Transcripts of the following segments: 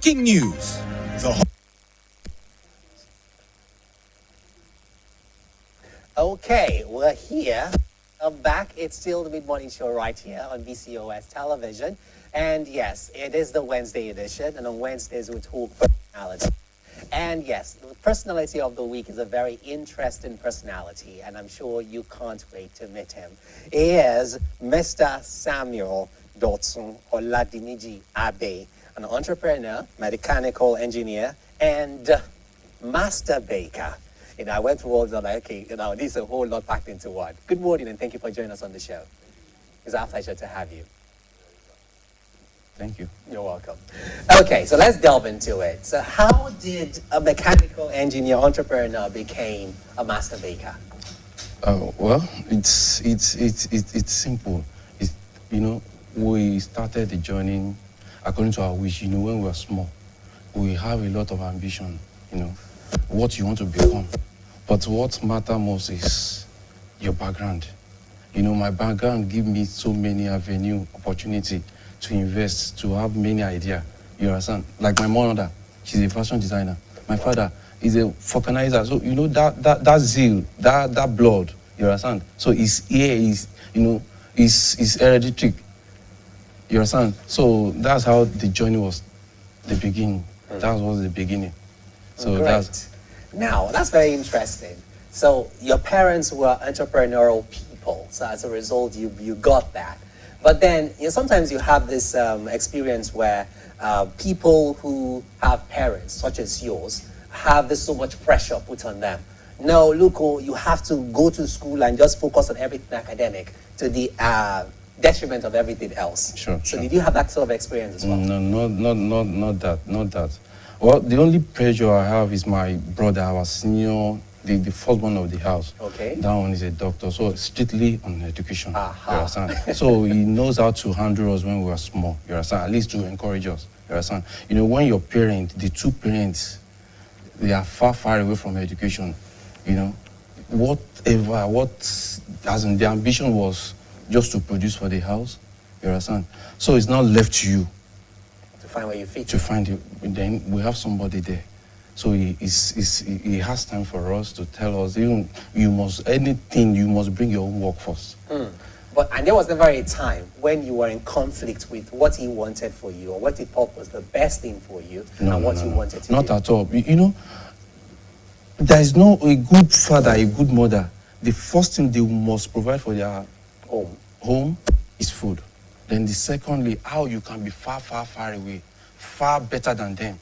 Breaking news. Okay, we're here. I'm back. It's still the mid-morning show right here on BCOS television. And yes, it is the Wednesday edition. And on Wednesdays, we talk personality. And yes, the personality of the week is a very interesting personality. And I'm sure you can't wait to meet him. He is Mr. Samuel Dotson Oladiniji Abe, an entrepreneur, mechanical engineer, and master baker. I went through all that, like, okay, this is a whole lot packed into one. Good morning, and thank you for joining us on the show. It's our pleasure to have you. Thank you. You're welcome. Okay, so let's delve into it. So how did a mechanical engineer entrepreneur become a master baker? Well, it's simple. We started the journey according to our wish. When we were small, we have a lot of ambition, what you want to become. But what matters most is your background. My background gave me so many avenue opportunity to invest, to have many ideas. You understand? Like my mother, she's a fashion designer. My father is a vulcanizer. So that zeal, that blood. You understand? So his ear is hereditary. You understand? So that's how the journey was. The beginning. That was the beginning. So Great. Now, that's very interesting. So your parents were entrepreneurial people. So as a result, you got that. But then sometimes you have this experience where people who have parents, such as yours, have this so much pressure put on them. No, look, you have to go to school and just focus on everything academic to the detriment of everything else. Sure. So did you have that sort of experience as well? No, not that. Well, the only pressure I have is my brother, our senior, the firstborn of the house. Okay. That one is a doctor, so strictly on education. Aha. You understand? So he knows how to handle us when we were small. You understand? At least to encourage us. You understand? When your parents, the two parents, they are far away from education. The ambition was just to produce for the house. You understand? So it's not left to you. To find where you fit. To find it, then we have somebody there. So he has time for us to tell us, you must bring your own work first. And there was never a time when you were in conflict with what he wanted for you or what he thought was the best thing for you you wanted to do. Not at all. There is no a good father, a good mother. The first thing they must provide for their home is food. Then secondly, how you can be far away, far better than them.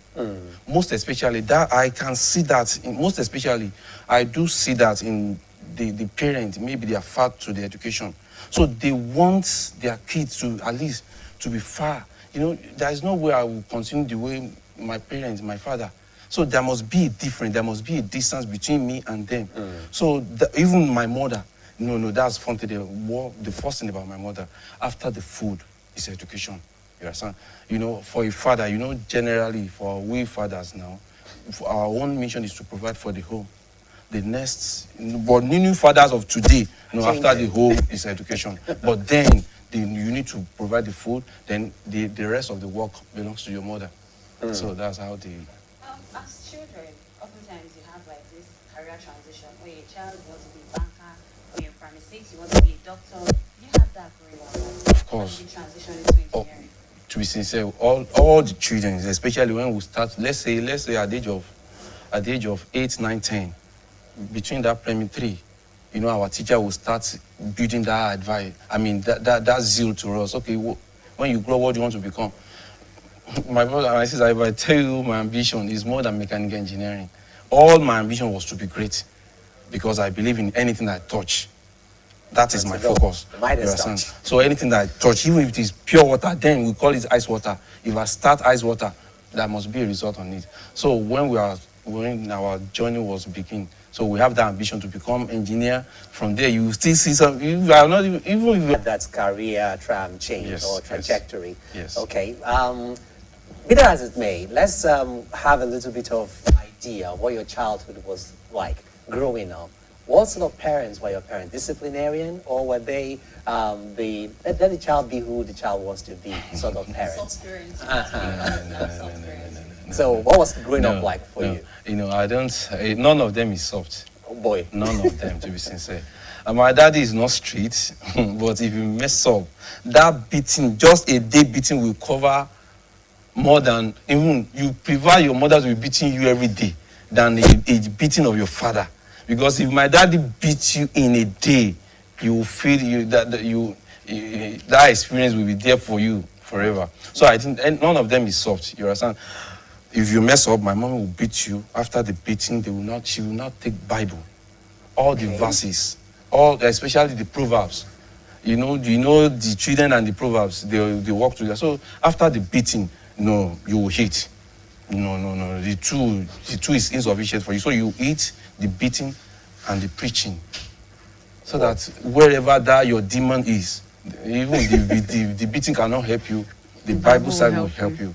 Most especially that I can see that. I do see that in the parent. Maybe they are far to the education, so they want their kids to at least to be far. There is no way I will continue the way my parents, my father. So there must be a difference. There must be a distance between me and them. So even my mother. No, that's fun today. The first thing about my mother, after the food, is education. You understand? For a father, generally for we fathers now, our own mission is to provide for the home. The next, but new fathers of today, after the home is education. But then you need to provide the food. Then the rest of the work belongs to your mother. So that's how the. As children, oftentimes you have like this career transition where your child wants to be a banker, or in primary 6 you want to be a doctor. You have that growing up. Of course. When you transition into engineering. To be sincere, all the children, especially when we start, let's say at the age of 8, 9, 10, between that primary 3, our teacher will start building that advice. That zeal to us. Okay, when you grow, what do you want to become? My brother and my sister, if I tell you my ambition is more than mechanical engineering. All my ambition was to be great because I believe in anything I touch. That is my focus. So anything that I touch, even if it is pure water, then we call it ice water. If I start ice water, there must be a result on it. So when our journey was beginning, so we have that ambition to become engineer. From there, you still see some. You are not even if that's career change or trajectory. Yes. Okay. Be that as it may, let's have a little bit of idea of what your childhood was like growing up. What sort of parents were your parents? Disciplinarian, or were they let the child be who the child wants to be sort of parents? Soft parents. No. So what was growing up like for no. you? You know, I don't. None of them is soft. Oh boy. None of them, to be sincere. And my daddy is not street, but if you mess up, that beating, just a day beating, will cover more than even you prefer your mother to be beating you every day than a beating of your father. Because if my daddy beats you in a day, you will feel that experience will be there for you forever. So I think none of them is soft. You understand? If you mess up, my mom will beat you. After the beating, she will not take Bible, all the verses, especially the proverbs. You know the children and the proverbs, they work together. So after the beating, no, you will hit. No. The two is insufficient for you. So you eat the beating and the preaching. So that wherever that your demon is, even the beating cannot help you, the Bible side will help you.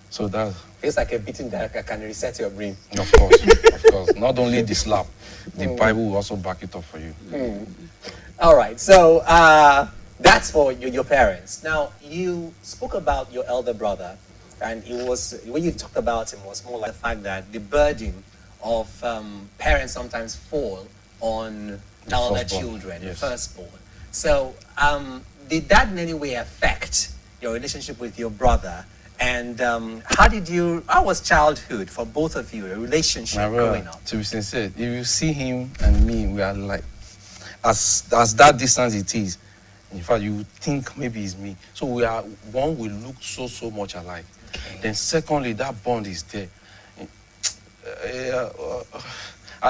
So that Feels like a beating that can reset your brain. of course. Not only the slap, the Bible will also back it up for you. All right, so that's for your parents. Now, you spoke about your elder brother, and it was, when you talked about him, was more like the fact that the burden of parents sometimes fall on The elder firstborn, children, yes. the firstborn. So, did that in any way affect your relationship with your brother? And how was childhood for both of you, a relationship My growing brother, up? to be sincere, if you see him and me, we are like, as that distance it is, in fact, you would think maybe it's me. So we look so much alike. Okay. Then secondly, that bond is there.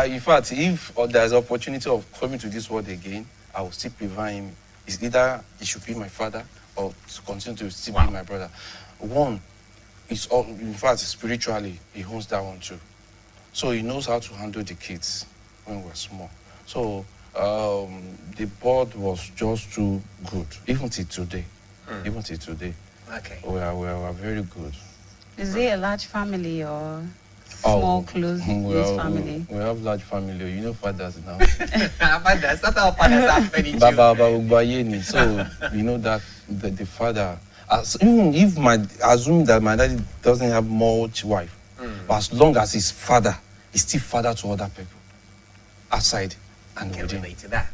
In fact, if there's opportunity of coming to this world again, I will still prefer him. It's either he should be my father or to continue to still be my brother. One, it's all, in fact, spiritually, he owns that one too. So he knows how to handle the kids when we're small. So the bond was just too good, even till today. Even till today, Okay. we are very good. Is it a large family or small, close family? We have large family. You know fathers now. Fathers, not all fathers have many children. Baba Ugbayeni. So you know that the father, even if assume that my daddy doesn't have much wife, but as long as his father is still father to other people outside and Can within. relate to that.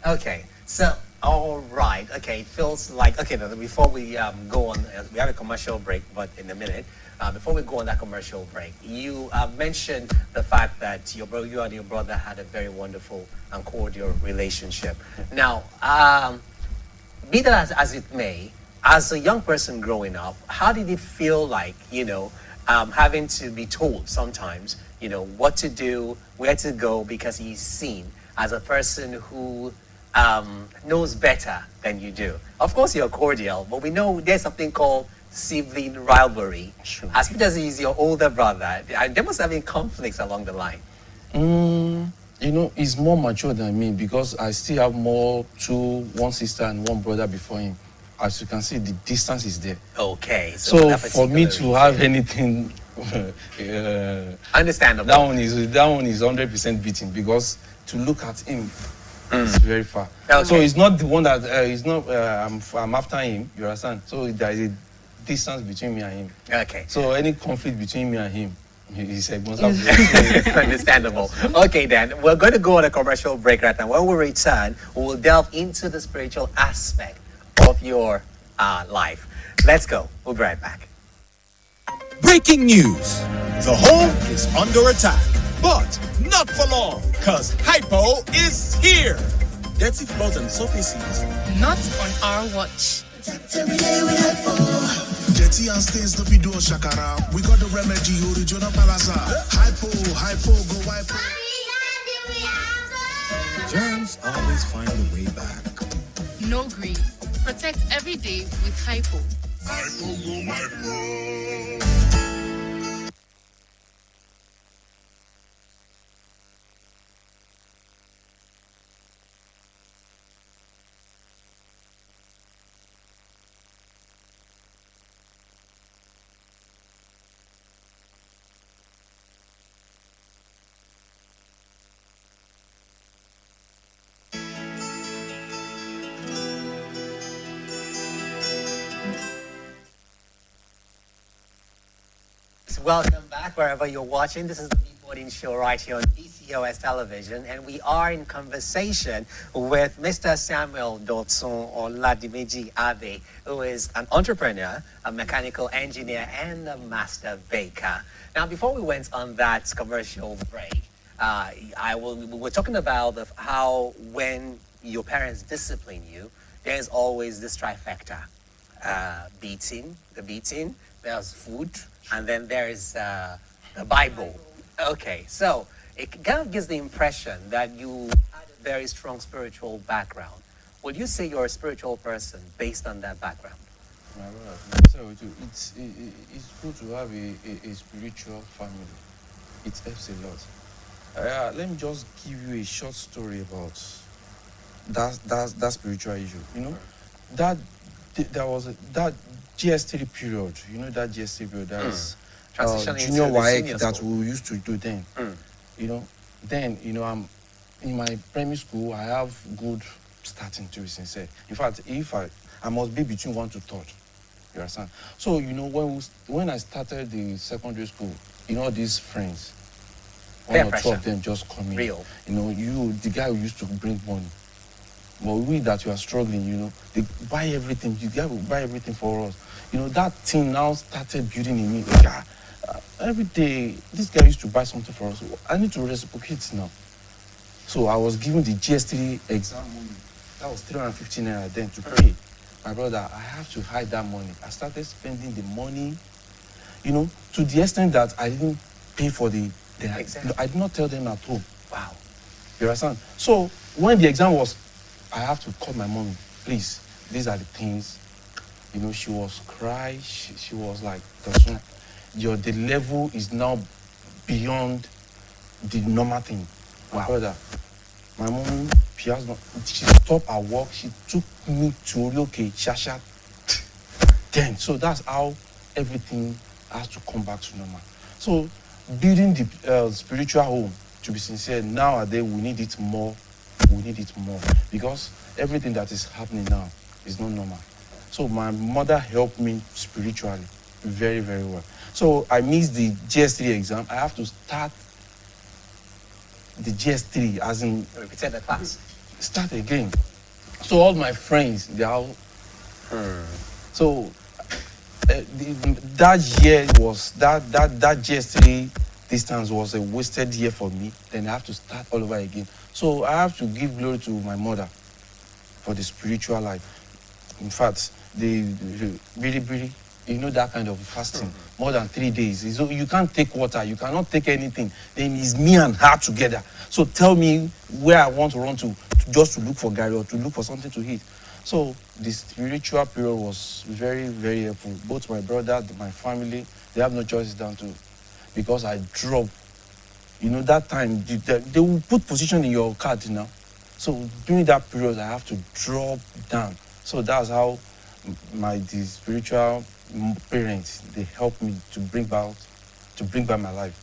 Okay, so all right. Okay, it feels like okay. Before we go on, we have a commercial break, but in a minute. Before we go on that commercial break, you mentioned the fact that you and your brother had a very wonderful and cordial relationship. Now, be that as it may, as a young person growing up, how did it feel like, having to be told sometimes, what to do, where to go, because he's seen as a person who knows better than you do? Of course, you're cordial, but we know there's something called sibling rivalry. Sure. As much as he's your older brother, there must have been conflicts along the line. He's more mature than me because I still have one sister and one brother before him. As you can see, the distance is there. Okay. So for me to have anything, understandable. that one is 100% beating because to look at him is very far. Okay. So it's not the one that he's not. I'm after him. You understand? So there is a distance between me and him. Okay. So any conflict between me and him, he's understandable. Okay, then we're going to go on a commercial break right now. When we return, we will delve into the spiritual aspect of your life. Let's go. We'll be right back. Breaking news. The home is under attack, but not for long, because Hypo is here. Dirty floors and surfaces. Not on our watch. Dirty and stains no be do shakara. We got the remedy, original palasa. Hypo, go hypo. Germs always find a way back. No green. Protect every day with Hypo. Hypo, go hypo. welcome back wherever you're watching. This is the Big Morning Show right here on BCOS television, and we are in conversation with Mr. Samuel Dotson Oladimeji Abe, who is an entrepreneur, a mechanical engineer, and a master baker. Now, before we went on that commercial break, we were talking about how when your parents discipline you, there's always this trifecta. The beating, there's food, and then there is the Bible. Okay, so it kind of gives the impression that you had a very strong spiritual background. Would you say you're a spiritual person based on that background? My brother, it's good to have a spiritual family. It helps a lot. Let me just give you a short story about that spiritual issue. You know, there was that GS3 period. You know that GS3 period. That's Transitioning junior into the WAEC senior that school. we used to do then. You know, then I'm in my primary school. I have good starting, to be sincere. In fact, if I must be between 1 to 3rd. You understand? So you know when I started the secondary school, you know these friends, Peer one or two pressure. of them just come in. Real. You know, the guy who used to bring money. But we that you are struggling, you know, they buy everything. You guys will buy everything for us. You know, that thing now started building in me. Like, every day, this guy used to buy something for us. I need to reciprocate now. So I was given the GS3 exam money. That was 315 naira then to pay. My brother, I have to hide that money. I started spending the money, you know, to the extent that I didn't pay for the Exam. I did not tell them at home. Wow. You understand? So when the exam was, I have to call my mommy. Please, these are the things. You know, she was crying. She was like, the level is now beyond the normal thing. My Wow. brother, my mom, she stopped her work. She took me to relocate, Shasha. Then, so that's how everything has to come back to normal. So building the spiritual home, to be sincere, nowadays we need it more. We need it more because everything that is happening now is not normal. So my mother helped me spiritually very, very well. So I missed the GS3 exam. I have to start the GS3 as in Repeated the class. start again. So all my friends, they are all... So that year was, that GS3 distance was a wasted year for me. Then I have to start all over again. So I have to give glory to my mother for the spiritual life. In fact, the really, you know that kind of fasting, more than 3 days. So you can't take water, you cannot take anything. Then it's me and her together. So tell me where I want to run to just to look for Gary or to look for something to eat. So the spiritual period was very, very helpful. Both my brother, my family, they have no choice than to, because I dropped. You know, that time, they will put position in your card, you know. So during that period, I have to drop down. So that's how the spiritual parents, they helped me to bring back my life.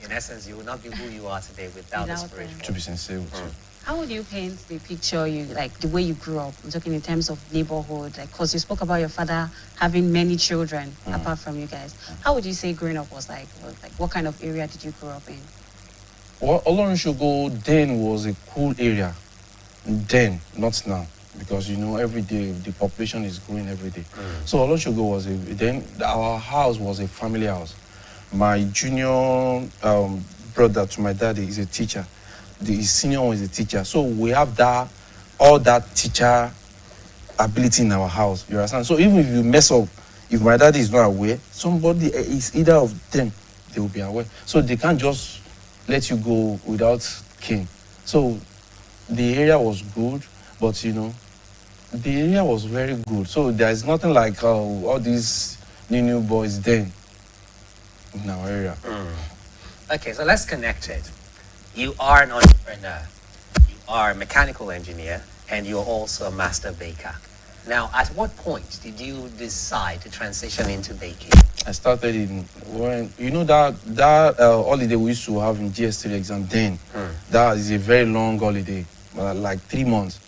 In essence, you will not be who you are today without the Without spiritual. To be sincere with you. How would you paint the picture the way you grew up? I'm talking in terms of neighborhood, because you spoke about your father having many children apart from you guys. How would you say growing up was like? What kind of area did you grow up in? Well, Olorunshogo then was a cool area. Then, not now. Because, you know, every day the population is growing every day. So Olorunshogo was then our house was a family house. My junior brother to my daddy is a teacher. His senior one is a teacher. So we have all that teacher ability in our house. You understand? So even if you mess up, if my daddy is not aware, somebody is either of them, they will be aware. So they can't just let you go without cane. So the area was good, but you know, the area was very good. So there's nothing like all these new boys then in our area. Okay, so let's connect it. You are an entrepreneur, you are a mechanical engineer, and you're also a master baker. Now, at what point did you decide to transition into baking? I started when you know that holiday we used to have in GS3 exam then. That is a very long holiday, like 3 months.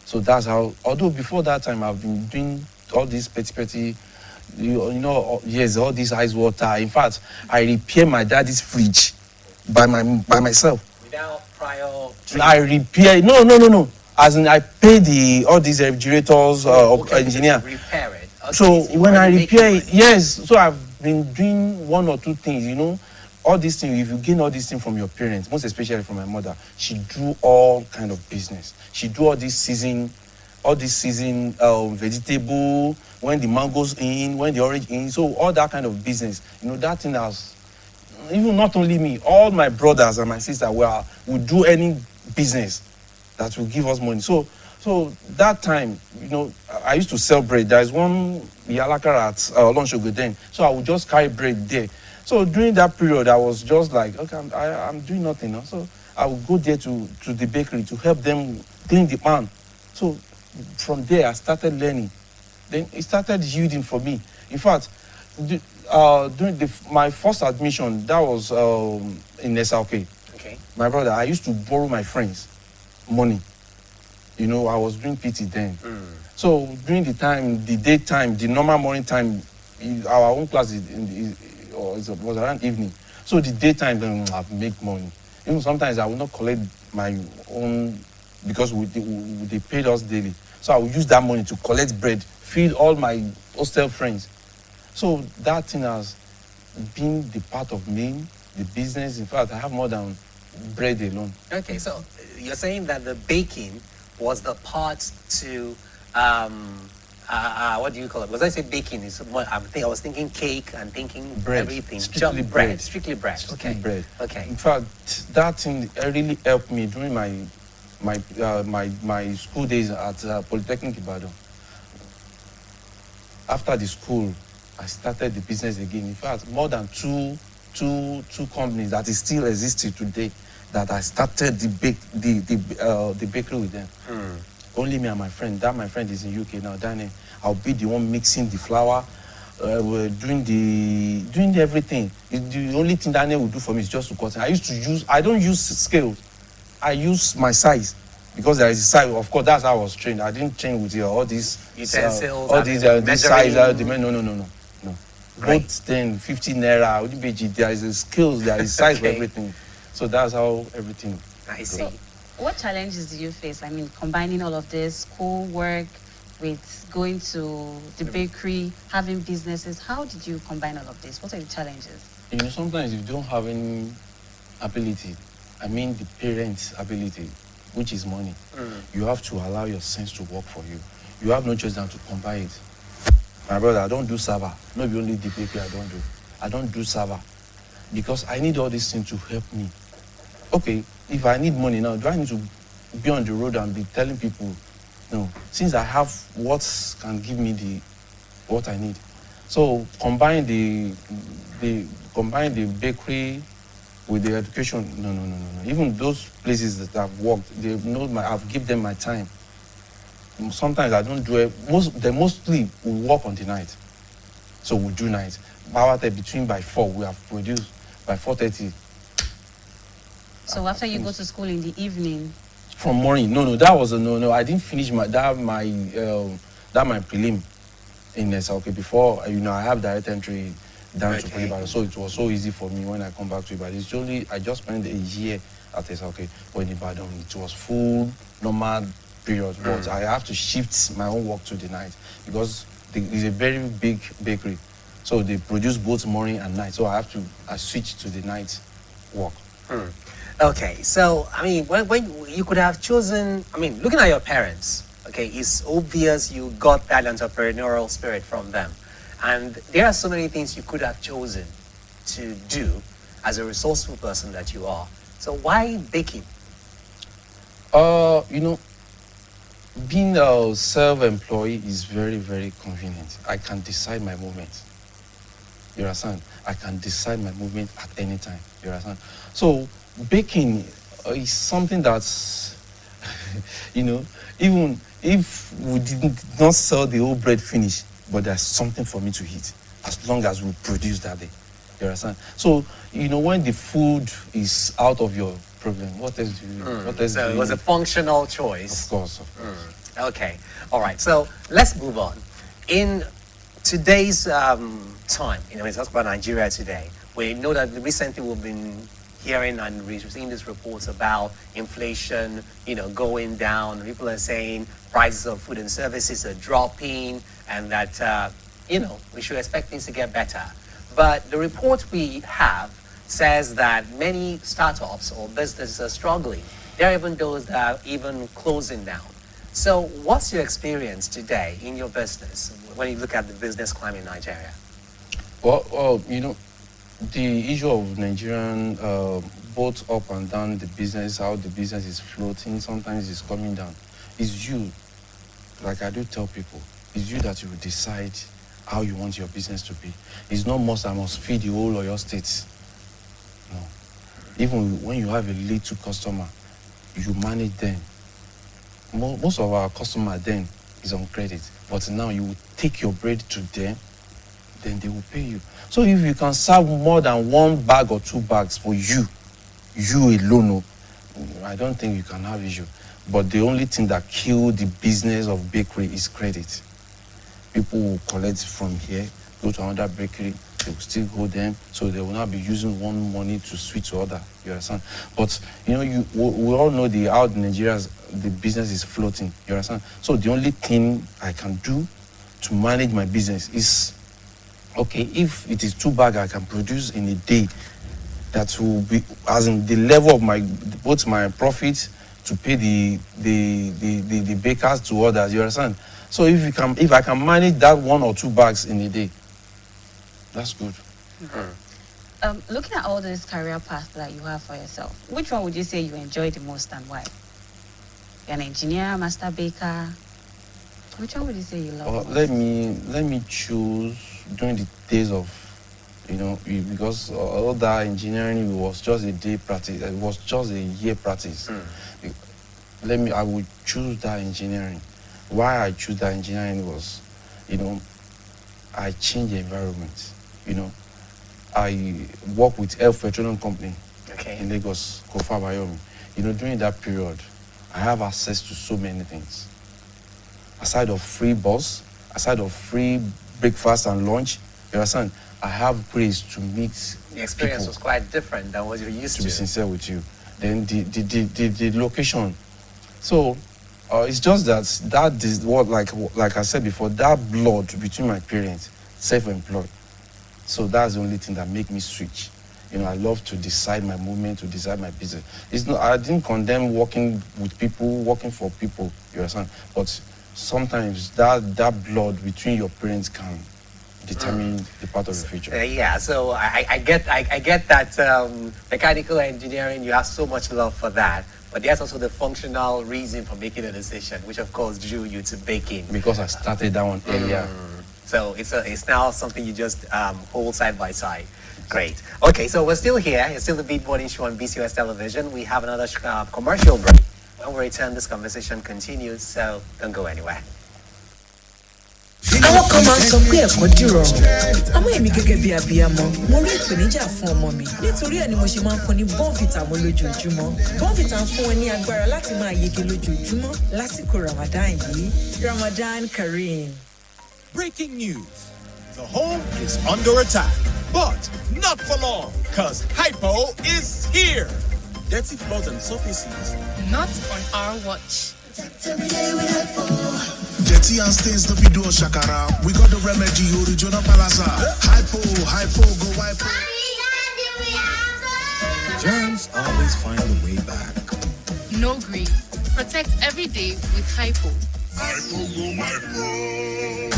So that's how. Although before that time I've been doing all these petty you know, yes, all this ice water. In fact, I repair my daddy's fridge by myself. Without prior I repair. No. As in, I pay all these refrigerators engineer. Repair it. Okay, So you when I already repair making it, yes. So I've been doing one or two things. You know, all these things. If you gain all these things from your parents, most especially from my mother, she do all kind of business. She do all this season vegetable, when the mangoes in, when the orange in, so all that kind of business. You know, that thing has, even not only me, all my brothers and my sister would do any business that will give us money. So that time, you know, I used to sell bread. There is one Yalaka at Olonshogo then. So I would just carry bread there. So during that period, I was just like, okay, I'm doing nothing now. So I would go there to the bakery to help them clean the pan. So from there, I started learning. Then it started yielding for me. In fact, during my first admission, that was in SLK. Okay. My brother, I used to borrow my friends money. You know, I was doing PT then. So during the time, the daytime, the normal morning time, our own class was around evening. So the daytime, then I make money. Even sometimes I will not collect my own because they paid us daily. So I will use that money to collect bread, feed all my hostel friends. So that thing has been the part of me, the business. In fact, I have more than bread alone. Okay, so you're saying that the baking was the part to, what do you call it? Was I say baking? I was thinking cake and thinking Bread. everything. Strictly Just bread. Strictly bread. Strictly Okay. bread. Okay. In fact, that thing really helped me during my school days at Polytechnic Ibadan. After the school, I started the business again. In fact, more than two companies that is still existing today that I started the bakery with them. Only me and my friend. That my friend is in UK now, Daniel. I'll be the one mixing the flour, doing everything. The only thing Daniel will do for me is just to cut. I don't use scales. I use my size. Because there is a size, of course, that's how I was trained. I didn't train with all these utensils, all these this size. No. Right. Both 10, 15 naira, there is a skills, there is size for everything. So that's how everything. I see. So, what challenges do you face? I mean, combining all of this, school work with going to the bakery, having businesses. How did you combine all of this? What are the challenges? You know, sometimes you don't have any ability. I mean, the parents' ability, which is money. You have to allow your sense to work for you. You have no choice than to combine it. My brother, I don't do server. Not only the bakery I don't do server. Because I need all these things to help me. Okay, if I need money now, do I need to be on the road and be telling people? No. Since I have what can give me what I need. So combine the bakery with the education. No. Even those places that I've worked, I've given them my time. Sometimes I don't do it. They mostly will work on the night. So we do night. Between by 4, we have produced by 4:30. So after you go to school in the evening? From morning. No, that was a no. I didn't finish my prelim in SLK before. I have direct entry down to Ibadan. So it was so easy for me when I come back to Ibadan. It's only I just spent a year at SLK, but in Ibadan it was full normal period. But I have to shift my own work to the night because it's a very big bakery. So they produce both morning and night. So I switch to the night work. Okay, so I mean, when you could have chosen, I mean, looking at your parents, okay, it's obvious you got that entrepreneurial spirit from them. And there are so many things you could have chosen to do as a resourceful person that you are. So why baking? Being a self-employed is very, very convenient. I can decide my movement. You understand? I can decide my movement at any time. You understand? So baking is something that's, even if we did not sell the whole bread finish, but there's something for me to eat as long as we produce that day. You understand? So, when the food is out of your problem, what else do you So it was a functional choice. Of course. Okay. All right. So let's move on. In today's time, we talk about Nigeria today. We know that recently we've been hearing and seeing these reports about inflation, going down. People are saying prices of food and services are dropping, and that we should expect things to get better. But the report we have says that many startups or businesses are struggling. There are even those that are even closing down. So what's your experience today in your business when you look at the business climate in Nigeria? Well, the issue of Nigerian, both up and down the business, how the business is floating, sometimes it's coming down. It's you, like I do tell people, it's you that you will decide how you want your business to be. It's not I must feed the whole of your state. No. Even when you have a little customer, you manage them. Most of our customers then is on credit, but now you will take your bread to them, then they will pay you. So if you can serve more than one bag or two bags for you alone, I don't think you can have issue. But the only thing that killed the business of bakery is credit. People will collect from here, go to another bakery, they will still go there, so they will not be using one money to switch to other. You understand? But we all know how the business is floating. You understand? So the only thing I can do to manage my business is, okay, if it is 2 bags I can produce in a day, that will be as in the level of both my profit to pay the bakers to others. You understand? So if I can manage that 1 or 2 bags in a day, that's good. Mm-hmm. Looking at all this career path that you have for yourself, which one would you say you enjoy the most and why? You're an engineer, master baker. Which one would you say you love most? Let me choose during the days of, because all that engineering was just a day practice. It was just a year practice. I would choose that engineering. Why I choose that engineering was, I changed the environment. I work with Elf Petroleum Company in Lagos, Kofa Bayomi. During that period, I have access to so many things. Aside of free bus, aside of free breakfast and lunch, you understand, I have grace to meet The experience people, was quite different than what you're used to. be sincere with you. Then the location. So it's just that is what, like I said before, that blood between my parents, self-employed. So that's the only thing that make me switch. I love to decide my movement, to decide my business. I didn't condemn working with people, working for people, you understand? But sometimes that blood between your parents can determine the part of the future. So I get that mechanical engineering, you have so much love for that. But there's also the functional reason for making a decision, which of course drew you to baking. Because I started that one earlier. So it's now something you just hold side by side. Great. Okay, so we're still here. It's still the Beat Morning Show on BCOS Television. We have another commercial break. When we return, this conversation continues, so don't go anywhere. Àwọn kan máa ń sọ pé ẹ̀kọ́ dìrọ̀rùn. Àmọ́ èmi gẹ́gẹ́ bí abiyamọ, mo rí ìpèníjà fún ọmọ mi. Nítorí ẹ̀ ni mo ṣe máa ń fún ní Bonvita mo lójoojúmọ́. Bonvita ń fún wọn ní agbára láti máa yege lójoojúmọ́ lásìkò Ramadan yìí. Ramadan Kareem. Breaking news. The home is under attack, but not for long, because Hypo is here. Dirty floors and surfaces. Not on our watch. Jetty and stains no fit do us shakara. We got the remedy, original palasa. Hypo, go hypo. Germs always find a way back. No green. Protect every day with Hypo. Hypo, go hypo.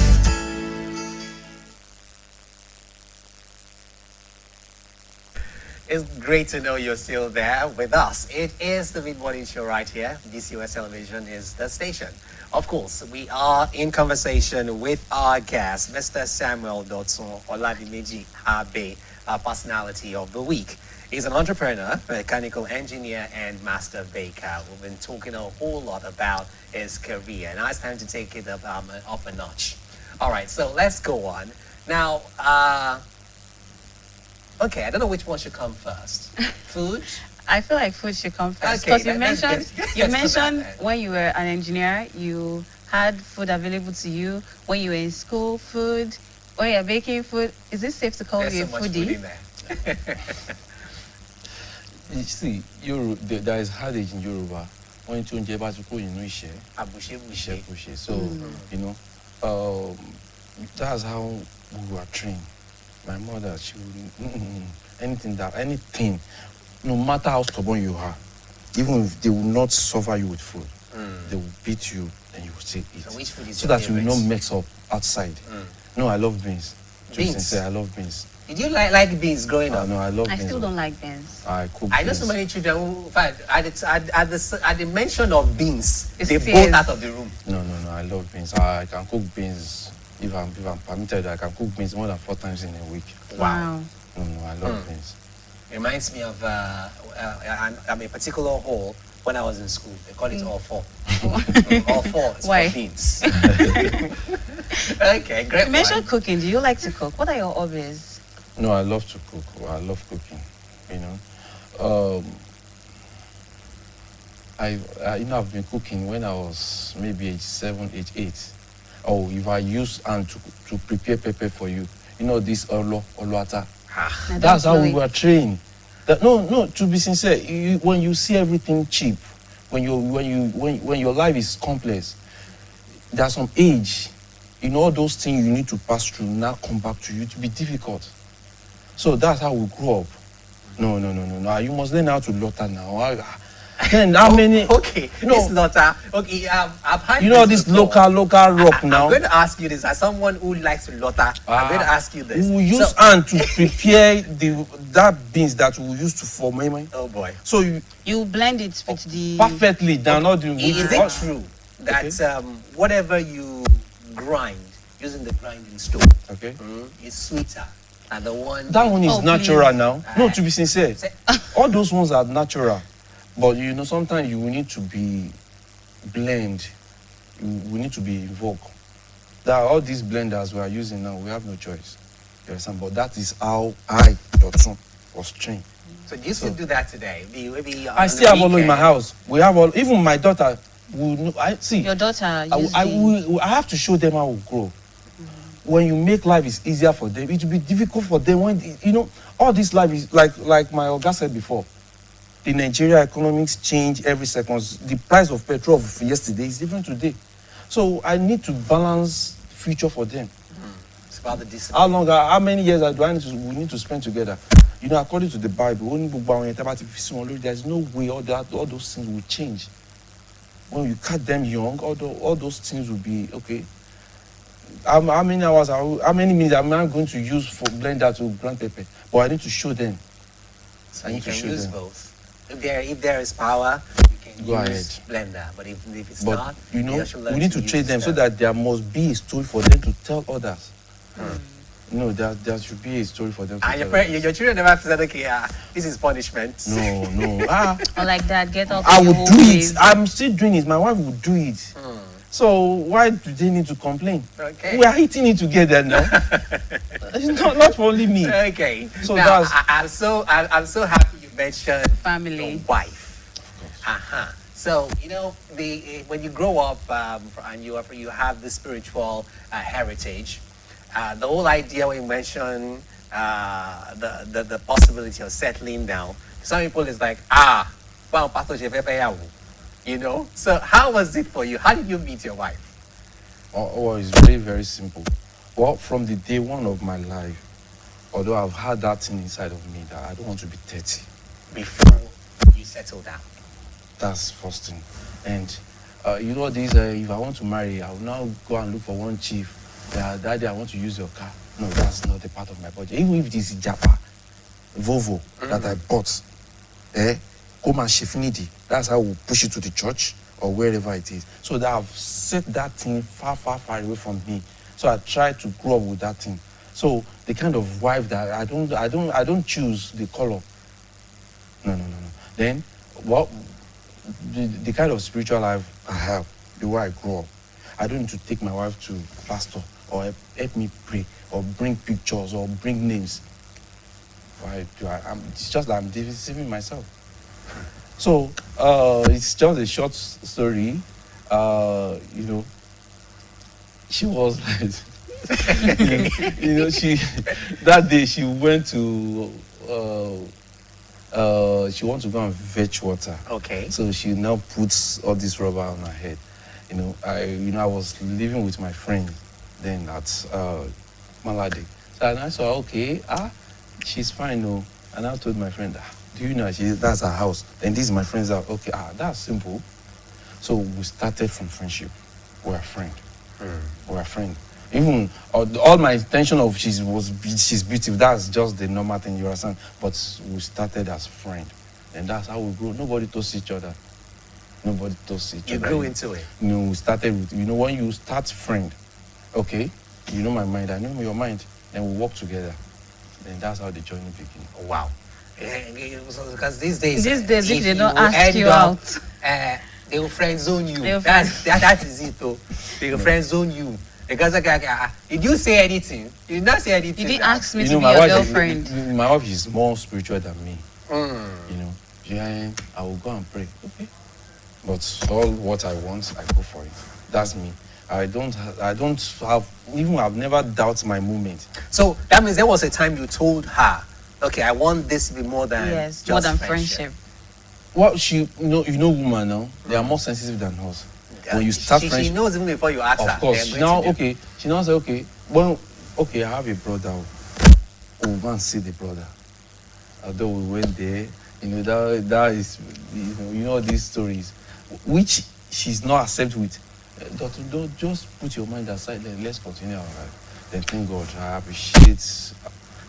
It's great to know you're still there with us. It is the Mid Morning Show right here. BCOS Television is the station. Of course, we are in conversation with our guest, Mr. Samuel Dotson Oladimeji Abe, our personality of the week. He's an entrepreneur, mechanical engineer, and master baker. We've been talking a whole lot about his career. Now it's time to take it up a notch. All right, so let's go on. Now, okay, I don't know which one should come first. Food? I feel like food should come first. Okay, Because you mentioned when you were an engineer, you had food available to you. When you were in school, food. Oh yeah, baking food. Is it safe to call There's you a so much food foodie? in there. You see, there is adage in Yoruba. When you oúnjẹ bá ti kúrò nínú ìṣẹ́, Abushe. ìṣẹ́ kò ṣe. So, you know, that's how we were trained. My mother, she would anything, no matter how stubborn you are, even if they will not suffer you with food, they will beat you and you will still eat. So which food is so your that you will favorite? not mix up outside. No, I love beans. To be Beans? sincere, I love beans. Did you like beans growing up? No, I love I beans. still don't like beans. I cook I know beans. so many children who, in fact, at the mention of beans, It's they fierce. bolt out of the room. No, I love beans. I can cook beans. If I'm permitted, I can cook beans more than 4 times in a week. Wow. No, I love beans. Reminds me of I'm a particular hall when I was in school. They call it all four. All four is Why? for beans. Okay, great. You mentioned cooking. Do you like to cook? What are your hobbies? No, I love to cook. I love cooking. You know, I've been cooking when I was maybe age 7, age 8. Oh, if I use and to prepare pepper for you, you know this oluata. I don't That's how know we it. were trained. No. To be sincere, when you see everything cheap, when your life is complex, there's some age. You know, all those things you need to pass through now come back to you to be difficult. So that's how we grew up. No. You must learn how to lotter now. Then how many? Okay, No. this lotta. Okay, I've had. You know this before. local rock now. I'm going to ask you this as someone who likes to lotta. I'm going to ask you this. We will use hand to prepare that beans that we will use to form. Oh boy. So You blend it with the. perfectly down all the. Is it true that whatever you grind using the grinding stone Okay. is sweeter than the one? That one is Oh, natural please. now. No, to be sincere, all those ones are natural. But you know, sometimes you will need to be blend. We need to be invoked. That all these blenders we are using now, we have no choice. You understand? But that is how I, Dotun, was trained. So do you still do that today? Maybe I still have all in my house. We have all. Even my daughter. I see. Your daughter. I have to show them how we grow. When you make life is easier for them, it will be difficult for them when you know all this life is like my Oga said before. The Nigeria economics change every second. The price of petrol of yesterday is different today. So I need to balance future for them. It's about the discipline. How many years we need to spend together? You know, according to the Bible, there's no way all those things will change. When you cut them young, all those things will be okay. How many hours? How many minutes am I going to use for blender to blend pepper? But I need to show them. So I you need to can show use them. both. If there is power, you can Go use blender. But if it's But not, you know, should learn we need to use train them so stone. that there must be a story for them to tell others. No, there should be a story for them to And tell. your children never have to say, okay, this is punishment. No. Or like that, get up. I in would your do old it. ways. I'm still doing it. My wife would do it. So why do they need to complain? Okay. We are eating it together now. It's not for only me. Okay. So now, that's- I'm so happy you mentioned Family. your wife. So you know when you grow up and you have the spiritual heritage, the whole idea when you mention the possibility of settling down. Some people is like you know. So how was it for you? How did you meet your wife? Oh, it's very, very simple. Well, from the day one of my life, although I've had that thing inside of me that I don't want to be 30. Before you settle down. That's first thing. And you know this, if I want to marry, I will now go and look for one chief. Daddy, I want to use your car. No, that's not a part of my budget. Even if it is Japa, Volvo that I bought, come and Shifnidi. That's how we push it to the church or wherever it is. So that I've set that thing far, far, far away from me. So I try to grow up with that thing. So the kind of wife that I don't choose the color. No. Then what the kind of spiritual life I have, the way I grow up, I don't need to take my wife to pastor or help me pray or bring pictures or bring names. It's just that I'm deceiving myself. So it's just a short story. You know, she was like, She that day she went to she wants to go and fetch water. Okay. So she now puts all this rubber on her head. I was living with my friend then at Maladi. So and I saw, okay, she's fine, no. And I told my friend, do you know that's her house? Then this is my friend's house. Okay, that's simple. So we started from friendship. We're a friend. We're a friend. Even all my intention of she's beautiful. That's just the normal thing, you understand. But we started as friend, and that's how we grew. Nobody toast each other. Nobody toast each other. You grew into it. We started with when you start friend, okay. You know my mind, I know your mind, and we work together. And that's how the journey began. Oh, wow. Because these days, if they don't you ask end you up, out, they will friend zone you. They will That is it, though. They will friend zone you. Because did you say anything? You did not say anything. you didn't ask me to be my your wife girlfriend. My wife is more spiritual than me. I will go and pray. Okay. But all what I want, I go for it. That's me. I've never doubted my movement. So that means there was a time you told her, okay, I want this to be more than Yes, just more than friendship. Well, women now, they are more sensitive than us. When you start friendship, she knows even before you ask her. of course. they are going to do. She now say, okay, I have a brother. We'll go and see the brother. Although we went there, that is, these stories, which she's not accept with. Doctor, don't just put your mind aside. Then let's continue our life. Then thank God, I appreciate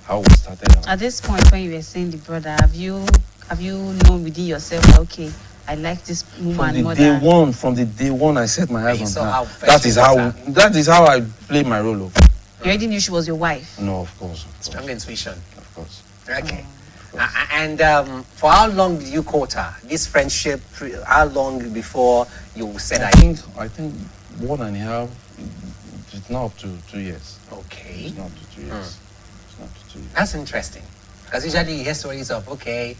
how we started out. At this point, when you were seeing the brother, have you known within yourself that, okay, I like this woman more than... From the day one, I set my eyes on her. That is how I play my role. You already knew she was your wife? No, of course. Strong intuition. Of course. Okay. And for how long did you court her? This friendship, how long before you said I think 1.5, it's not up to 2 years. Okay. It's not up to 2 years. It's not up to 2 years. That's interesting. Because usually you hear stories of, okay,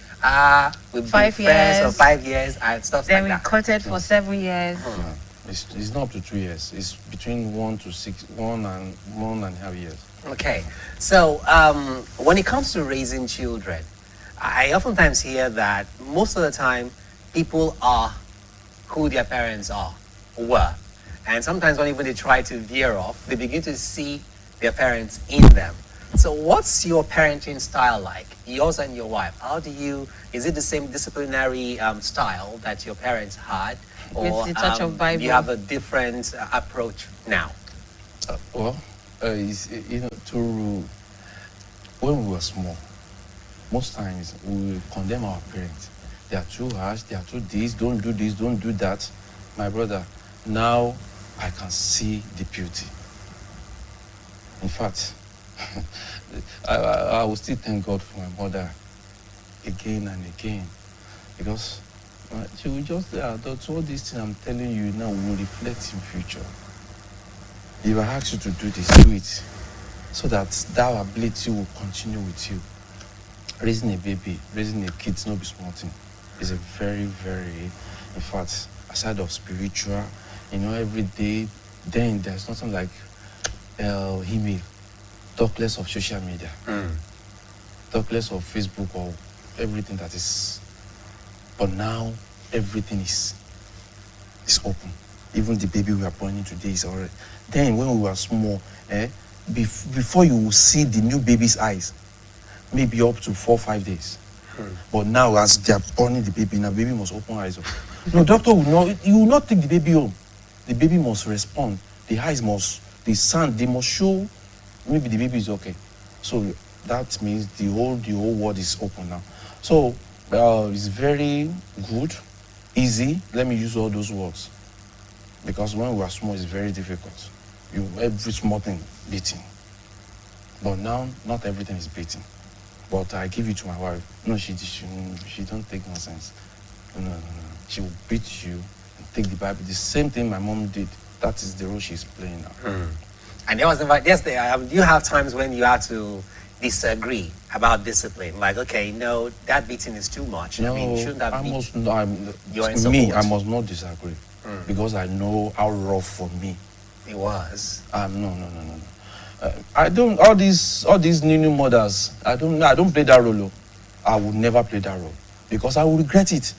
we've been 5 friends years. for 5 years and stuff Then like we that. courted for 7 years. Yeah. It's not up to 2 years. It's between 1 to 1.5 years. Okay. So when it comes to raising children, I oftentimes hear that most of the time people are who their parents were. And sometimes when even they try to veer off, they begin to see their parents in them. So what's your parenting style like? Yours and your wife. Is it the same disciplinary style that your parents had? Or With the touch of Bible. do you have a different approach now? When we were small, most times we will condemn our parents. They are too harsh, they are too this, don't do this, don't do that. My brother, now I can see the beauty. In fact, I will still thank God for my mother again and again. Because she will just say, that's all these things I'm telling you now will reflect in future. If I ask you to do this, do it. So that ability will continue with you. Raising a baby, raising a kid, not be small thing. It's a very, very, in fact, aside of spiritual, every day, then there's nothing like email. Talk less of social media. Talk less of Facebook or everything that is. But now, everything is open. Even the baby we are born today is already. Then when we were small, before you will see the new baby's eyes, maybe up to 4 or 5 days. But now, as they are born the baby, now baby must open eyes up. No, doctor will not take the baby home. The baby must respond. The eyes must, the sound, they must show maybe the baby is okay. So that means the whole world is open now. So it's very good, easy. Let me use all those words. Because when we are small, it's very difficult. Every small thing beating. But now, not everything is beating. But I give it to my wife. No, she don't take nonsense. No. She will beat you and take the Bible. The same thing my mom did. That is the role she's playing now. And there was you have times when you have to disagree about discipline. Like, okay, no, that beating is too much. No, you shouldn't have you're in me, support. I must not disagree. Because I know how rough for me it was. No. I don't, all these new mothers, I don't play that role. I will never play that role because I will regret it.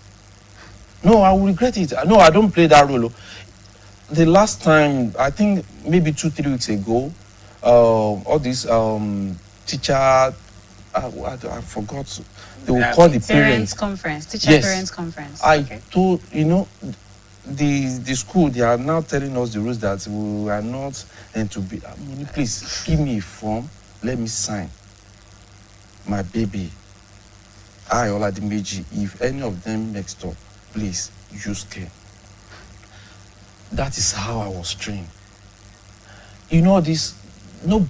No, I will regret it. No, I don't play that role. The last time, I think maybe 2-3 weeks ago, all these teacher, I forgot. They will call the parents. Conference, teacher parents conference. I told, the school, they are now telling us the rules that we are not and to be. Please give me a form. Let me sign. My baby, I Oladimeji. If any of them mixed up, please use care. That is how I was trained. This. No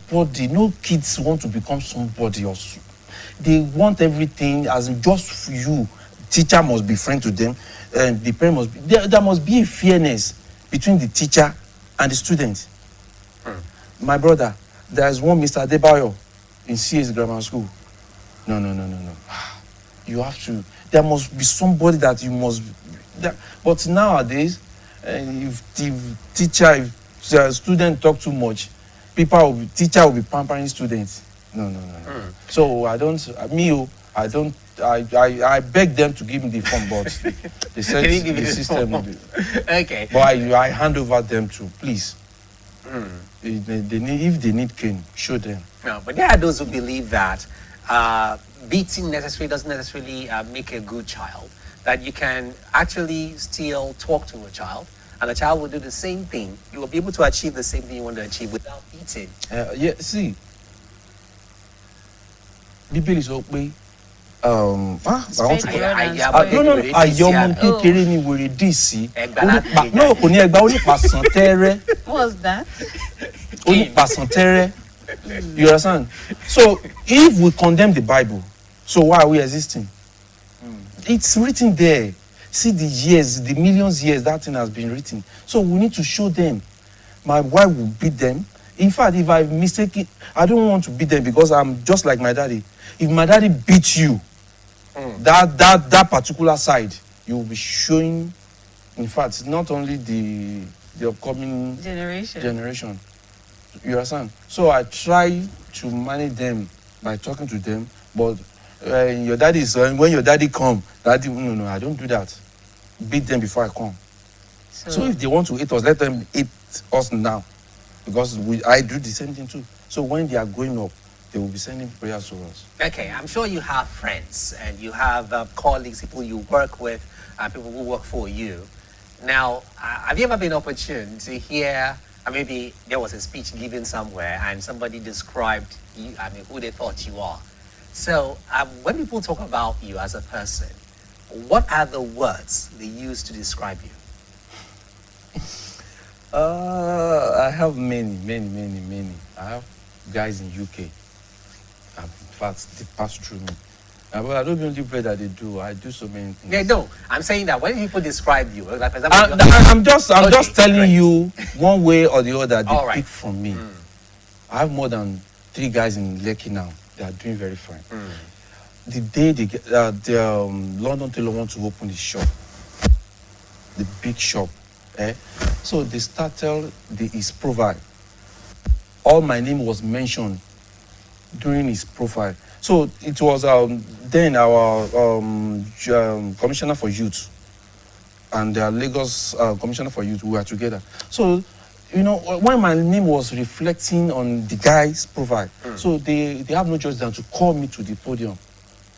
kids want to become somebody else. They want everything as in just for you. Teacher must be friend to them, and the parent must be. There must be a fairness between the teacher and the student. My brother, there is one Mr. Adebayo in CS Grammar School. No. You have to. There must be somebody that you must. But nowadays, if the student talk too much, teacher will be pampering students. No. So I beg them to give me the form, but they said the system will be. Okay. But I hand over them to, please. If they need cane, show them. No, but there are those who believe that beating doesn't necessarily make a good child. That you can actually still talk to a child, and the child will do the same thing. You will be able to achieve the same thing you want to achieve without beating. See. Bíbélì sọ pé àyọmọ kékeré ni wèrè dì sí. No, kò ní ẹgbàá onípàsàn tẹ́rẹ́. What's that? Onípàsàn tẹ́rẹ́. You understand? So if we condemn the Bible, so why are we existing? It's written there. See the years, the millions years that thing has been written. So we need to show them. My wife will beat them. In fact, if I mistake it, I don't want to beat them because I'm just like my daddy. If my daddy beats you, that particular side, you will be showing. In fact, not only the upcoming generation. You understand? So I try to manage them by talking to them. But when your daddy come, no, I don't do that. Beat them before I come. So if they want to eat us, let them eat us now. Because I do the same thing too. So when they are growing up, they will be sending prayers to us. Okay, I'm sure you have friends and you have colleagues, people you work with, people who work for you. Now, have you ever been opportune to hear, maybe there was a speech given somewhere and somebody described you, who they thought you are? So when people talk about you as a person, what are the words they use to describe you? I have many. I have guys in UK. In fact, they pass through me. But I don't really pray that they do. I do so many things. Yeah, no. I'm saying that when people describe you, like for example, I'm just telling you one way or the other. They pick from me. I have more than 3 guys in Lekki now. They are doing very fine. The day they get the London Tailor want to open the shop, the big shop. So they started his profile. All my name was mentioned during his profile. So it was then our commissioner for youth and the Lagos commissioner for youth, we were together. So when my name was reflecting on the guy's profile, so they have no choice than to call me to the podium.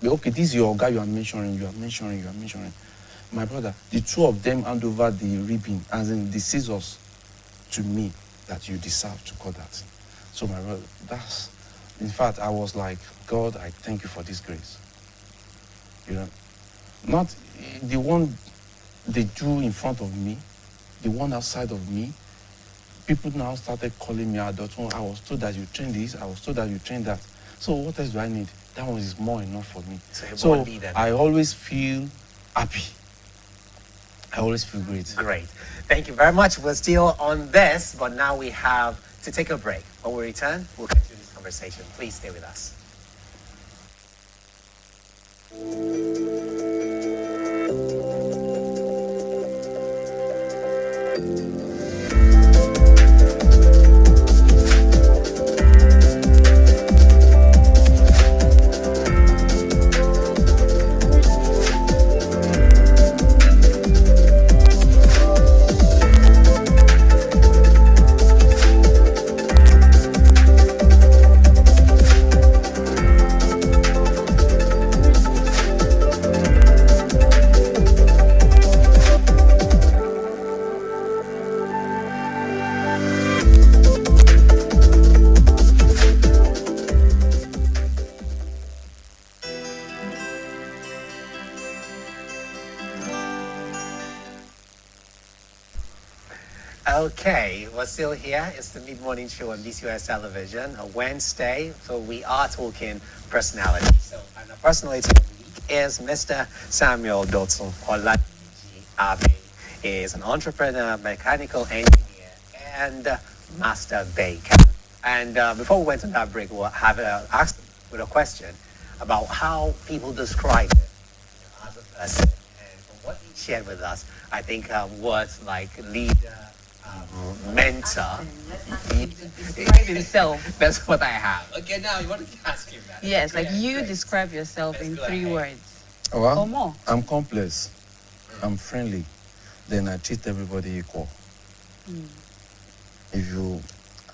Okay, this is your guy you are mentioning. My brother, the 2 of them hand over the ribbon, as in the scissors, to me, that you deserve to cut that. So my brother, in fact, I was like, God, I thank you for this grace. Not the one they do in front of me, the one outside of me. People now started calling me adult. I was told that you train this, I was told that you train that. So what else do I need? That one is more enough for me. So I always feel happy. I always feel great. Great. Thank you very much. We're still on this, but now we have to take a break. When we return, we'll continue this conversation. Please stay with us. Okay, we're still here. It's the mid-morning show on BCOS television, a Wednesday. So we are talking personality. So, and the personality of the week is Mr. Samuel Dotson Olaji Abe. He is an entrepreneur, mechanical engineer, and master baker. And before we went on that break, we'll have asked with a question about how people describe him as a person. And from what he shared with us, I think words like leader, mentor. Describe himself. That's what I have. Okay, now you want to ask him that. Yes, like you describe yourself in 3 words Well, or more. I'm complex. I'm friendly. Then I treat everybody equal. If you,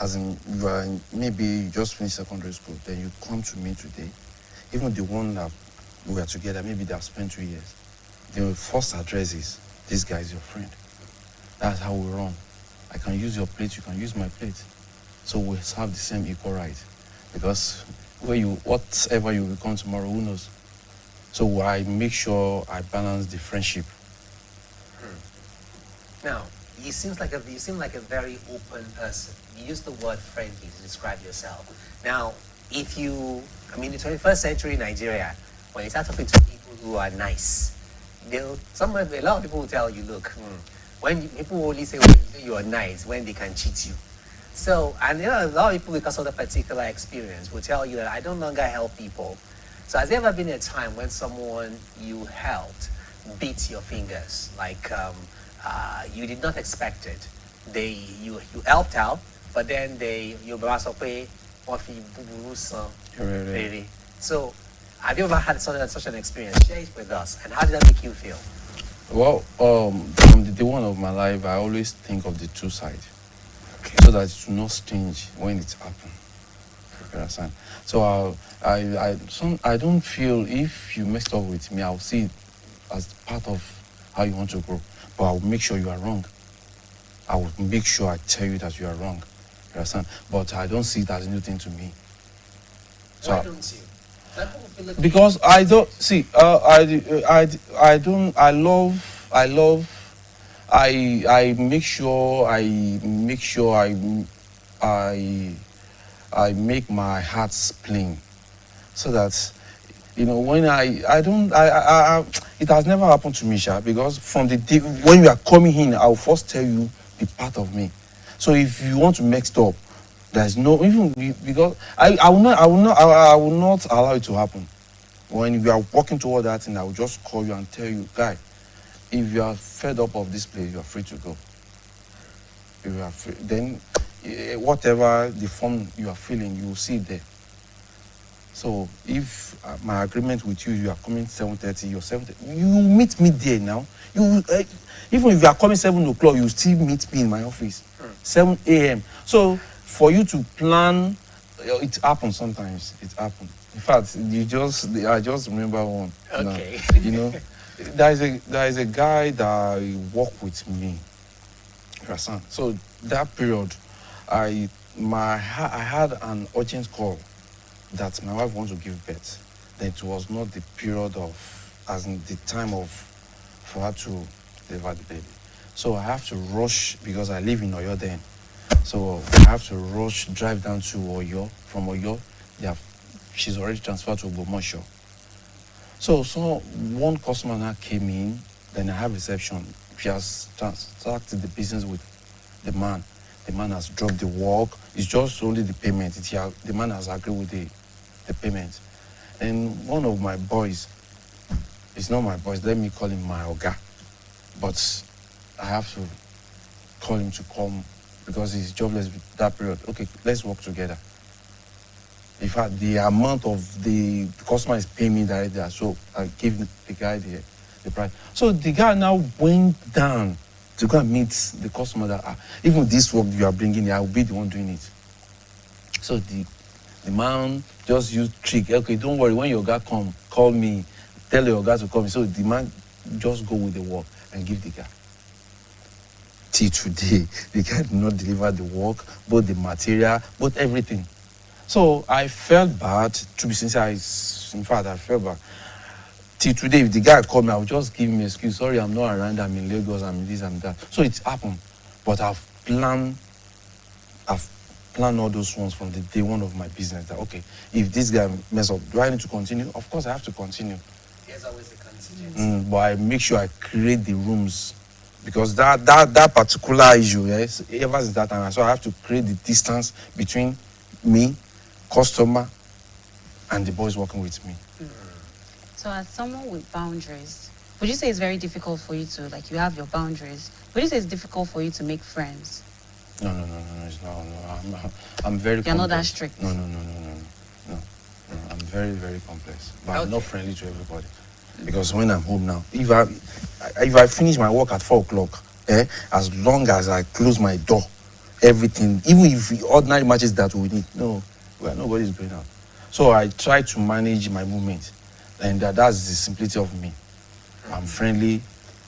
as in, you are maybe you just finished secondary school, then you come to me today. Even the one that we were together, maybe they have spent 2 years. The first address is, this guy is your friend. That's how we run. I can use your plate, you can use my plate. So we have the same equal right. Because whatever you become tomorrow, who knows? So I make sure I balance the friendship. Now, you seem like a very open person. You use the word friendly to describe yourself. Now, in the 21st century Nigeria, when you start talking to people who are nice, a lot of people will tell you, look, when people only say you are nice when they can cheat you. So, and a lot of people, because of the particular experience, will tell you that I don't longer help people. So has there ever been a time when someone you helped beat your fingers, like you did not expect it? You helped out, but then you really. So have you ever had such an experience? Share it with us. And how did that make you feel? Well, from the day one of my life, I always think of the two sides, so that it will not stinge when it happens. You understand? So I don't feel if you messed up with me, I'll see it as part of how you want to grow. But I'll make sure you are wrong. I will make sure I tell you that you are wrong. You understand? But I don't see it as anything to me. So Why don't you? because I don't see. I make sure I make my heart plain, so that when it has never happened to me, Sha, because from the day when you are coming in, I'll first tell you the part of me. So if you want to mix up, there's no even because I will not allow it to happen. When we are walking toward that thing, I will just call you and tell you, guy, if you are fed up of this place, you are free to go. If you are free, then whatever the form you are feeling, you will see it there. So if my agreement with you, you are coming 7:30, you're 7:30, you meet me there now. You even if you are coming 7 o'clock, you still meet me in my office, 7 a.m. So for you to plan, it happens sometimes. It happens. In fact, I just remember one. Okay. There is a guy that worked with me. So that period, I had an urgent call that my wife wants to give birth. Then it was not the period as in the time for her to deliver the baby. So I have to rush because I live in Oyo then. So I have to rush, drive down to Oyo. From Oyo, she's already transferred to Ogbomoso. So one customer now came in, then I have reception. She has started the business with the man. The man has dropped the work. It's just only the payment. The man has agreed with the payment. And one of my boys, it's not my boys, let me call him my Oga. But I have to call him to come because he's jobless that period. Okay, let's work together. In fact, the amount of the customer is paying me directly, so I gave the guy the price. So the guy now went down to go and meet the customer that even this work you are bringing here, I will be the one doing it. So the man just used trick. Okay, don't worry, when your guy come, call me, tell your guy to call me. So the man just go with the work and give the guy. Till today, the guy did not deliver the work, both the material, both everything. So I felt bad, to be sincere, in fact, I felt bad. Till today, if the guy called me, I would just give him an excuse. Sorry, I'm not around, I'm in Lagos, I'm this, I'm that. So it happened. But I've I've planned all those ones from the day one of my business. That okay, if this guy mess up, do I need to continue? Of course, I have to continue. There's always a contingency. But I make sure I create the rooms because that particular issue, yes, ever since that time, so I have to create the distance between me, customer, and the boys working with me. So as someone with boundaries, would you say it's very difficult for you to, like, you have your boundaries? Would you say it's difficult for you to make friends? No, it's not. No, I'm very. You're not that complex. strict. No. I'm very, very complex, but I'm not friendly to everybody. Because when I'm home now, if I finish my work at 4 o'clock, as long as I close my door, everything, even if ordinary matches that we need, nobody's going out. So I try to manage my movement, and that's the simplicity of me. I'm friendly.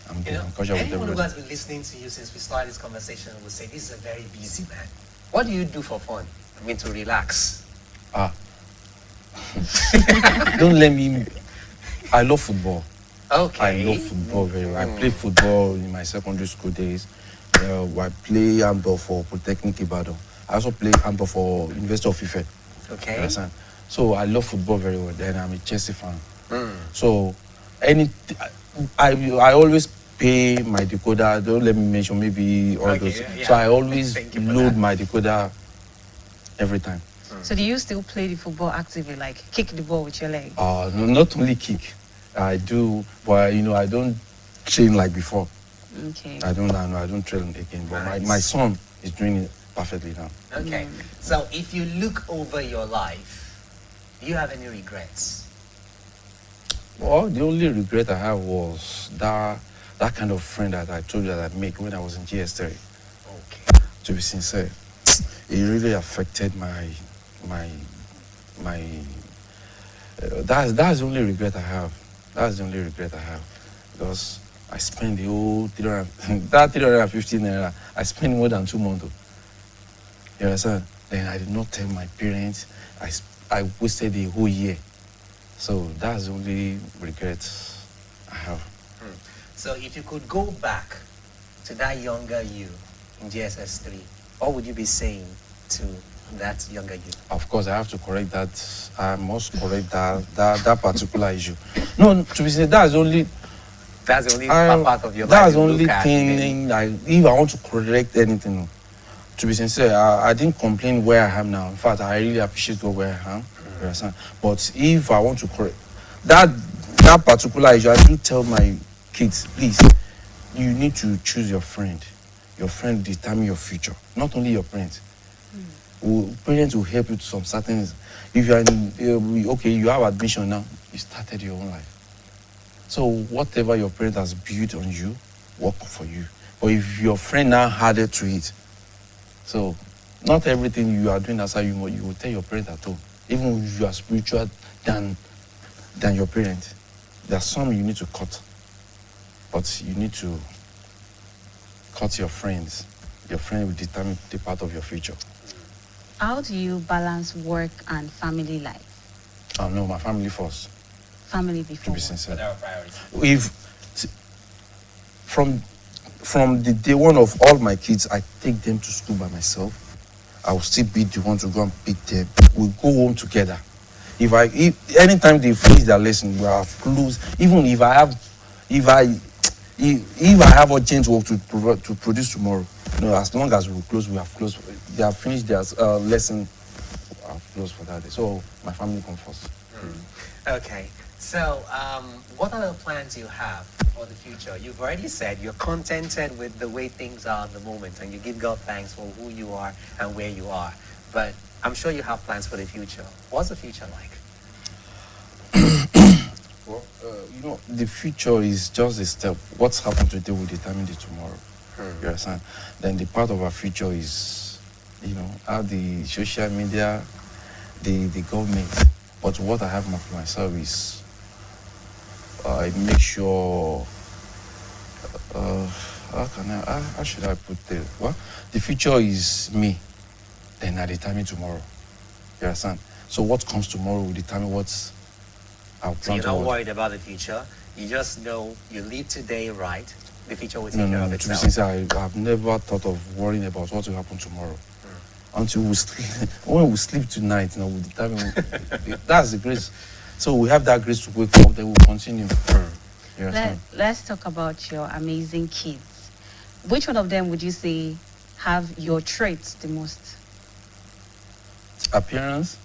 I'm cautious with anyone who everybody. has been listening to you since we started this conversation will say this is a very busy man. What do you do for fun? I mean, to relax. Don't let me. I love football. Okay. I love football very well. I played football in my secondary school days. I play handball for Polytechnic Ibadan. I also play handball for University of Ife. Okay. You understand? So I love football very well. Then I'm a Chelsea fan. So I always pay my decoder. Don't let me mention maybe all those. Yeah. So I always Thank you for load that. my decoder every time. So do you still play the football actively, like kick the ball with your leg? No, not only kick, I do, but I don't train like before. Okay. I don't train again. But Nice. my son is doing it perfectly now. Okay. So if you look over your life, do you have any regrets? Well, the only regret I have was that kind of friend that I told you that I make when I was in GS3. Okay. To be sincere, it really affected my that's the only regret I have. That's the only regret I have because I spent the whole 350 naira. I spent more than 2 months. You understand? Then I did not tell my parents. I wasted the whole year. So that's the only regret I have. So if you could go back to that younger you in GSS3, what would you be saying to that younger you? Of course, I have to correct that. I must correct that particular issue. No, to be sincere, that's the only part of your life. that's the you only look at, then- thing. If I want to correct anything, to be sincere, I didn't complain where I am now. In fact, I really appreciate God where I am. You understand? But if I want to correct that particular issue, I do tell my kids, please, you need to choose your friend. Your friend determine your future, not only your parents. Parents will help you to some certain. If you are you have admission now, you started your own life. So whatever your parent has built on you, work for you. But if your friend now added to it, so not everything you are doing as you will tell your parent at home. Even if you are spiritual than your parent, there's some you need to cut. But you need to cut your friends. Your friend will determine the part of your future. How do you balance work and family life? No, my family first, Family to before be work. sincere. Our priority. If from the day one of all my kids, I take them to school by myself. I will still be the one to go and pick them. We go home together. If anytime they finish their lesson, we are close. Even if I have urgent work to produce tomorrow, as long as we close, we have closed. They have finished their lesson. I have closed for that day. So my family comes first. Okay. So what are the plans you have for the future? You've already said you're contented with the way things are at the moment and you give God thanks for who you are and where you are. But I'm sure you have plans for the future. What's the future like? Well, the future is just a step. What's happened today will determine the tomorrow. You understand? Then the part of our future is, how the social media, the government. But what I have for myself is, I make sure. How should I put it? Well, the future is me. Then I determine tomorrow. You understand? So what comes tomorrow will determine what's our So plan. you're not towards. worried about the future. You just know you live today right the future will take No, care no, of no. To be itself. sincere, I've never thought of worrying about what will happen tomorrow. Until we sleep, when we sleep tonight, we determine. That's the grace. So we have that grace to wake up, then we'll continue. Yes, Let's talk about your amazing kids. Which one of them would you say have your traits the most? Appearance.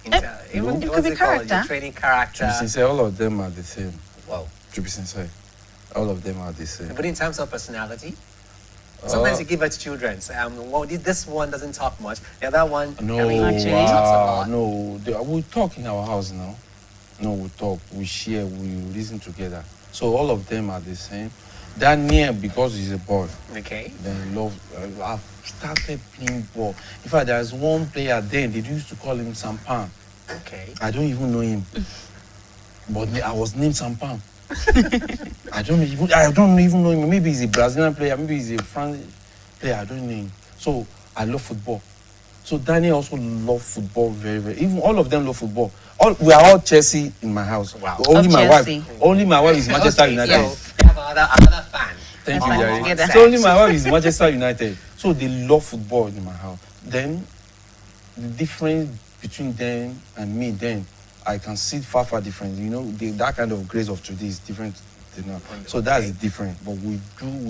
Even it what's could be it called? character. Your training To character. be sincere, all of them are the same. Wow. To be sincere, all of them are the same. But in terms of personality, sometimes you give birth to children. So, well, this one doesn't talk much. The other one, No, I mean, Actually. talks a lot. no. We talk in our house now. No, we talk, we share, we reason together. So all of them are the same. Daniel, because he's a boy, Okay. then I've started playing ball. In fact, there's one player then, they used to call him Sampan. Okay. I don't even know him. But I was named Sampan. I don't even know him. Maybe he's a Brazilian player, maybe he's a French player, I don't know him. So I love football. So Daniel also loves football very, very. Even all of them love football. We are all Chelsea in my house. Wow. But only Of my Chelsea. wife is Manchester Okay, United. So we have another fan. Thank Let's you, not Jerry. together. So only my wife is Manchester United. So they love football in my house. Then the difference between them and me, then I can see far different. That kind of grace of today is different. So that's different. But we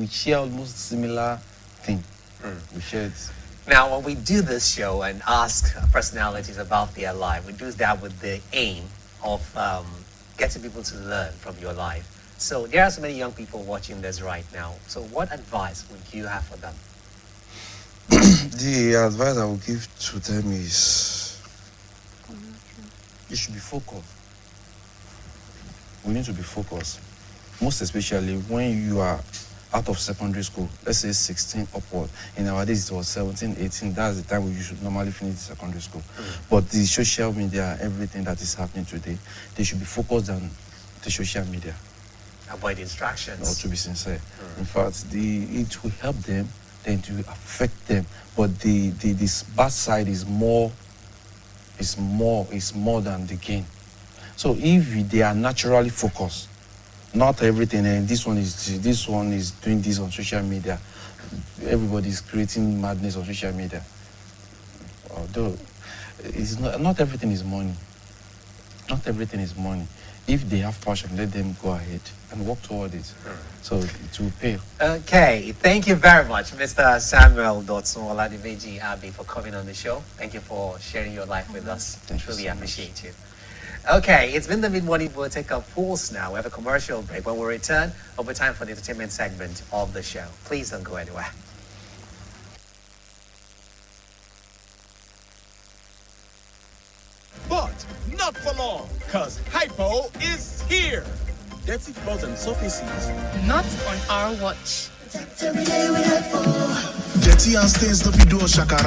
share almost similar thing. We share it. Now, when we do this show and ask personalities about their life, we do that with the aim of getting people to learn from your life. So there are so many young people watching this right now. So what advice would you have for them? The advice I will give to them is you should be focused. We need to be focused. Most especially when you are out of secondary school, let's say 16 upward. In our days, it was 17, 18. That's the time we should normally finish secondary school. But the social media, everything that is happening today, they should be focused on the social media. Avoid distractions. Or to be sincere. In fact, it will help them, then it will affect them. But this bad side is more than the gain. So if they are naturally focused, not everything, and this one is doing this on social media. Everybody is creating madness on social media. Although it's not everything is money. Not everything is money. If they have passion, let them go ahead and work toward it. So it will pay. Okay, thank you very much, Mr. Samuel Dotson Oladimeji Abi, for coming on the show. Thank you for sharing your life with us. Thank you Truly so much. appreciate you. Okay, it's been the mid-morning. We'll take a pause now. We have a commercial break. When we return, it'll be time for the entertainment segment of the show. Please don't go anywhere. But not for long, because Hypo is here. Dirty clothes and surfaces. Not on our watch. Jetty and stains, no be do shakara.